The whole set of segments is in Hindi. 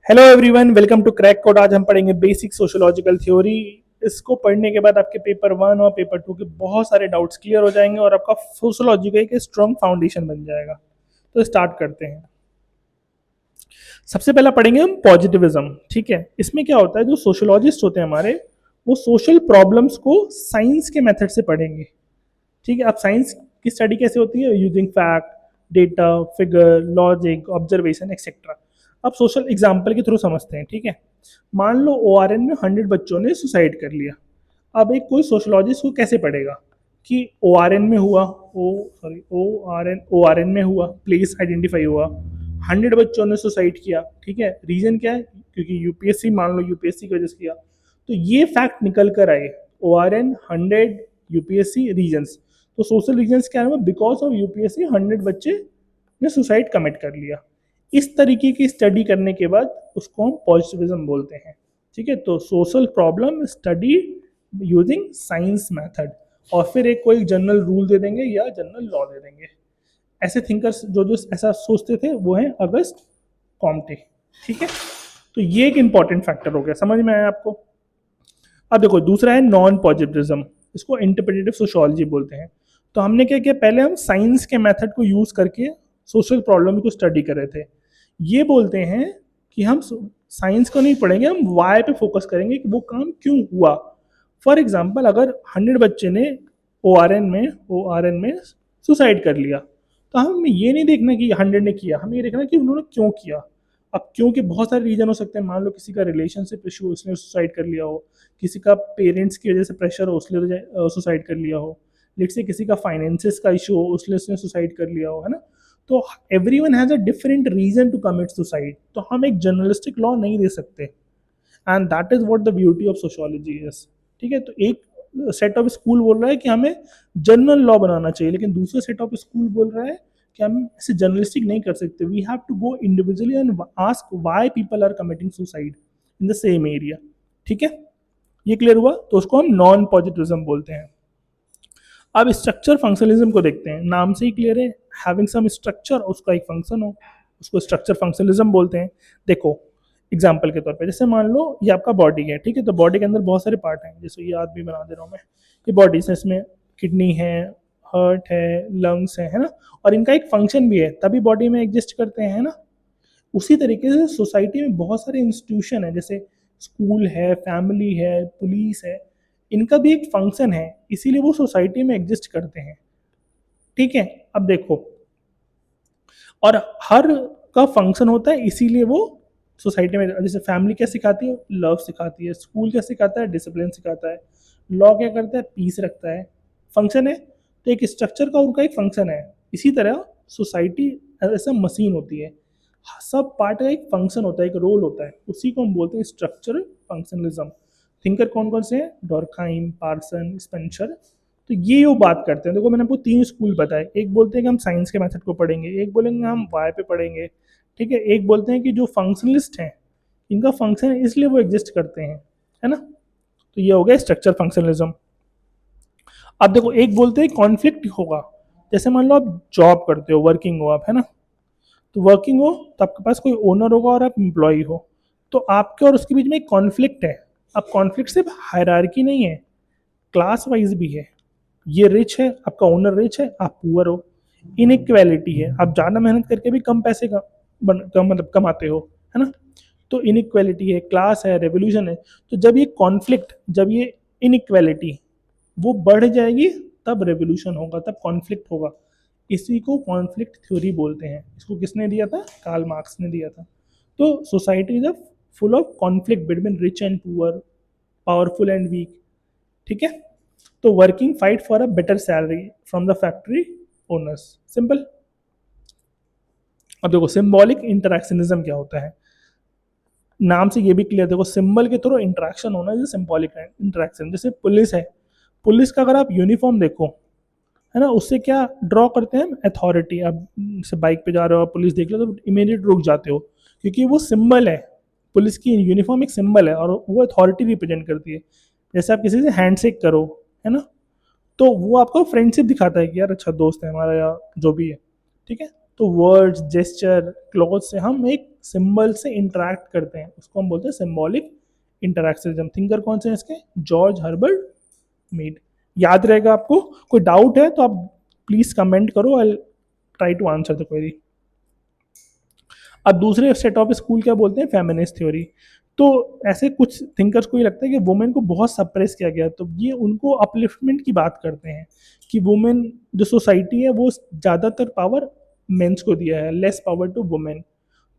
Hello everyone, welcome to crack code. आज हम पढ़ेंगे बेसिक सोशियोलॉजिकल थ्योरी। इसको पढ़ने के बाद आपके पेपर 1 और पेपर 2 के बहुत सारे डाउट्स क्लियर हो जाएंगे और आपका सोशियोलॉजी का एक स्ट्रॉन्ग फाउंडेशन बन जाएगा। तो स्टार्ट करते हैं। सबसे पहला पढ़ेंगे हम पॉजिटिविज्म। ठीक है, इसमें क्या होता है, जो सोशियोलॉजिस्ट होते हैं हमारे, वो सोशल प्रॉब्लम्स को साइंस के मेथड से पढ़ेंगे। ठीक है, अब साइंस की स्टडी कैसे होती है? Using fact, data, figure, logic, observation etcetera. अब सोशल एग्जाम्पल के थ्रू समझते हैं। ठीक है, मान लो ORN में 100 बच्चों ने सुसाइड कर लिया। अब एक कोई सोशोलॉजिस्ट को कैसे पढ़ेगा कि ORN में हुआ, ओ आर एन में हुआ, प्लेस आइडेंटिफाई हुआ, 100 बच्चों ने सुसाइड किया। ठीक है, रीजन क्या है? क्योंकि यूपीएससी, मान लो यूपीएससी की वजह से किया, तो ये फैक्ट निकल कर आए। ORN 100 UPSC reasons. तो सोशल रीजन्स क्या है? बिकॉज ऑफ यूपीएससी 100 बच्चे ने सुसाइड कमिट कर लिया। इस तरीके की स्टडी करने के बाद उसको हम पॉजिटिविज्म बोलते हैं। ठीक है, तो social problem study using science method. और फिर एक कोई जनरल रूल दे देंगे या जनरल लॉ दे देंगे। ऐसे थिंकर्स जो जो ऐसा सोचते थे वो हैं अगस्त कॉम्टे। ठीक है, तो ये एक इंपॉर्टेंट फैक्टर हो गया, समझ में आया आपको? अब देखो, दूसरा है नॉन पॉजिटिविज्म। इसको इंटरप्रेटिव सोशियोलॉजी बोलते हैं। तो हमने क्या किया, पहले हम साइंस के मेथड को यूज करके सोशल प्रॉब्लम को स्टडी कर रहे थे। ये बोलते हैं कि हम साइंस को नहीं पढ़ेंगे, हम वाई पे फोकस करेंगे कि वो काम क्यों हुआ। फॉर एग्जाम्पल, अगर 100 बच्चे ने ओ आर एन में सुसाइड कर लिया, तो हमें ये नहीं देखना कि 100 ने किया, हमें ये देखना कि उन्होंने क्यों किया। अब क्योंकि बहुत सारे रीजन हो सकते हैं। मान लो किसी का रिलेशनशिप इशू, उसने सुसाइड कर लिया हो। किसी का पेरेंट्स की वजह से प्रेशर हो, उसने सुसाइड कर लिया हो। लेट से किसी का फाइनेंसिस का इशू हो, उसने सुसाइड कर लिया हो, है ना? तो everyone has a different reason to commit suicide. तो हम एक जर्नलिस्टिक लॉ नहीं दे सकते। And that is what the beauty of sociology is. ठीक है, तो एक सेट ऑफ स्कूल बोल रहा है कि हमें जनरल लॉ बनाना चाहिए, लेकिन दूसरे सेट ऑफ स्कूल बोल रहा है कि हम ऐसे जर्नलिस्टिक नहीं कर सकते। We have to go individually and ask why people are committing suicide in the same area. ठीक है, ये क्लियर हुआ? तो उसको हम नॉन पॉजिटिविज्म बोलते हैं। अब स्ट्रक्चर फंक्शनलिज्म को देखते हैं। नाम से ही क्लियर है, हैविंग सम स्ट्रक्चर, उसका एक फंक्शन हो, उसको स्ट्रक्चर फंक्शनलिज्म बोलते हैं। देखो, एग्जाम्पल के तौर पे, जैसे मान लो ये आपका बॉडी है। ठीक है, तो बॉडी के अंदर बहुत सारे पार्ट हैं। जैसे ये आदमी बना दे रहा हूँ मैं, ये बॉडी से, इसमें किडनी है, हार्ट है, लंग्स है ना? और इनका एक फंक्शन भी है, तभी बॉडी में एग्जिस्ट करते हैं, है ना? उसी तरीके से सोसाइटी में बहुत सारे इंस्टीट्यूशन है, जैसे स्कूल है, फैमिली है, पुलिस है। इनका भी एक फंक्शन है, इसीलिए वो सोसाइटी में एग्जिस्ट करते हैं। ठीक है, अब देखो, और हर का फंक्शन होता है, इसीलिए वो सोसाइटी में, जैसे फैमिली क्या सिखाती है? लव सिखाती है। स्कूल क्या सिखाता है? डिसिप्लिन सिखाता है। लॉ क्या करता है? पीस रखता है। फंक्शन है, तो एक स्ट्रक्चर का उनका एक फंक्शन है। इसी तरह सोसाइटी ऐसा मशीन होती है, सब पार्ट का एक फंक्शन होता है, एक रोल होता है, उसी को हम बोलते हैं स्ट्रक्चरल फंक्शनलिज्म। थिंकर कौन कौन से हैं? डॉर्कहाइम, पार्सन, स्पेंसर। तो ये वो बात करते हैं। देखो, मैंने आपको 3 स्कूल बताए। एक बोलते हैं कि हम साइंस के मेथड को पढ़ेंगे, एक बोलेंगे हम वाई पे पढ़ेंगे। ठीक है, एक बोलते हैं कि जो फंक्शनलिस्ट हैं, इनका फंक्शन है इसलिए वो एग्जिस्ट करते हैं, है ना? तो ये हो गया स्ट्रक्चर फंक्शनलिज्म। अब देखो, एक बोलते हैं कॉन्फ्लिक्ट होगा। जैसे मान लो आप जॉब करते हो, वर्किंग हो आप, है ना? तो वर्किंग हो तो आपके पास कोई ओनर होगा और आप एम्प्लॉय हो। तो आपके और उसके बीच में एक कॉन्फ्लिक्ट है। अब कॉन्फ्लिक्ट सिर्फ हायरार्की नहीं है, क्लास वाइज भी है। ये रिच है, आपका ओनर रिच है, आप पुअर हो। इनइक्वालिटी है, आप ज़्यादा मेहनत करके भी कम पैसे मतलब कमाते हो, है ना? तो इनइक्वालिटी है, क्लास है, रेवोल्यूशन है। तो जब ये कॉन्फ्लिक्ट, जब ये इनइक्वालिटी वो बढ़ जाएगी, तब रेवोल्यूशन होगा, तब कॉन्फ्लिक्ट होगा। इसी को कॉन्फ्लिक्ट थ्योरी बोलते हैं। इसको किसने दिया था? कार्ल मार्क्स ने दिया था। तो society is a full of conflict between rich and poor, powerful and weak. ठीक है, तो working fight for a better salary from the factory owners. Simple. अब देखो, सिंबॉलिक इंटरेक्शनिज्म क्या होता है? नाम से ये भी क्लियर, देखो, सिंबल के थ्रू इंटरेक्शन होना है, सिंबॉलिक इंटरेक्शन। जैसे पुलिस है, पुलिस का अगर आप यूनिफॉर्म देखो, है ना, उससे क्या ड्रॉ करते हैं? अथॉरिटी। अब जैसे बाइक पे जा रहे हो, पुलिस देख लो तो इमीडिएट रुक जाते हो, क्योंकि वो सिंबल है। पुलिस की यूनिफॉर्म एक सिंबल है और वो अथॉरिटी रिप्रेजेंट करती है। जैसे आप किसी से हैंडशेक करो, है ना, तो वो आपको फ्रेंडशिप दिखाता है कि यार अच्छा दोस्त है हमारा, या जो भी है। ठीक है, तो वर्ड्स, जेस्चर, क्लोथ से हम एक सिंबल से इंटरेक्ट करते हैं, उसको हम बोलते हैं सिंबॉलिक इंटरेक्शनिज्म। थिंकर कौन से हैं इसके? George Herbert Mead. याद रहेगा आपको? कोई डाउट है तो आप प्लीज कमेंट करो, I try to answer the query. अब दूसरे सेट ऑफ स्कूल क्या बोलते हैं? Feminist theory. तो ऐसे कुछ थिंकर्स को ये लगता है कि वुमेन को बहुत सप्रेस किया गया, तो ये उनको अपलिफ्टमेंट की बात करते हैं कि वुमेन जो सोसाइटी है वो ज़्यादातर पावर मेंस को दिया है, लेस पावर टू वुमेन।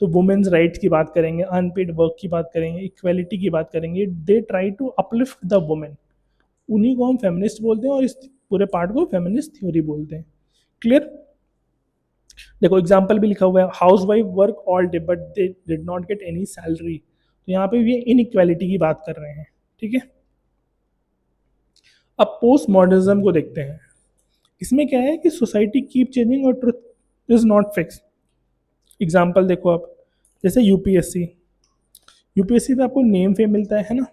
तो वुमेन्स राइट्स की बात करेंगे, अनपेड वर्क की बात करेंगे, इक्वेलिटी की बात करेंगे, they try to uplift the women. उन्हीं को हम फेमिनिस्ट बोलते हैं और इस पूरे पार्ट को फेमिनिस्ट थ्योरी बोलते हैं। क्लियर? देखो एग्जाम्पल भी लिखा हुआ है, house wife work all day but they did not get any salary. तो यहाँ पे भी इनइक्वालिटी की बात कर रहे हैं। ठीक है, अब पोस्ट मॉडर्निज्म को देखते हैं। इसमें क्या है कि सोसाइटी कीप चेंजिंग और truth is not fix. Example देखो आप, जैसे यूपीएससी। यूपीएससी में आपको नेम फेम मिलता है ना,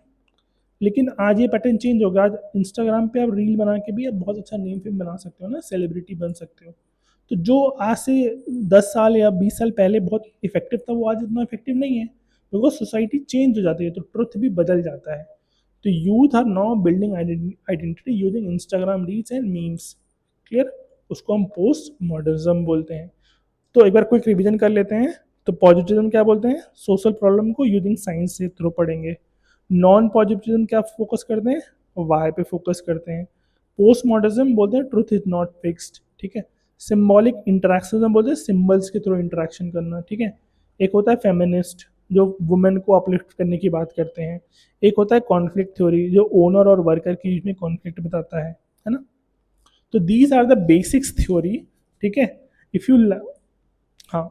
लेकिन आज ये पैटर्न चेंज होगा। आज इंस्टाग्राम पे आप रील बना के भी आप बहुत अच्छा नेम फेम बना सकते हो ना, सेलिब्रिटी बन सकते हो। तो जो आज से 10 साल या 20 साल पहले बहुत इफेक्टिव था, वो आज इतना इफेक्टिव नहीं है, बिकॉज सोसाइटी चेंज हो जाती है, तो ट्रुथ भी बदल जाता है। तो youth are now building identity using Instagram reels and memes. Clear? उसको हम पोस्ट मॉडर्निज्म बोलते हैं। तो एक बार क्विक रिवीजन कर लेते हैं। तो पॉजिटिविज्म क्या बोलते हैं? सोशल प्रॉब्लम को यूजिंग साइंस से थ्रू पढ़ेंगे। नॉन पॉजिटिविज्म क्या फोकस करते हैं? वाई पे फोकस करते हैं। पोस्ट मॉडर्निज्म बोलते हैं ट्रुथ इज नॉट फिक्स्ड। ठीक है। सिंबॉलिक इंटरेक्शनिज्म बोलते हैं सिंबल्स के थ्रू इंटरेक्शन करना। ठीक है। एक होता है फेमिनिस्ट, जो वुमेन को अपलिफ्ट करने की बात करते हैं। एक होता है कॉन्फ्लिक्ट थ्योरी, जो ओनर और वर्कर के बीच में कॉन्फ्लिक्ट बताता है ना। तो these are the basics theory. ठीक है। इफ यू हाँ,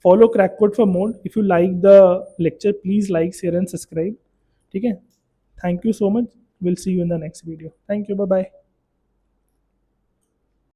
follow Crackcode for more. If you like the lecture please like share and subscribe. ठीक है। Thank you so much, will see you in the next video. Thank you, bye bye.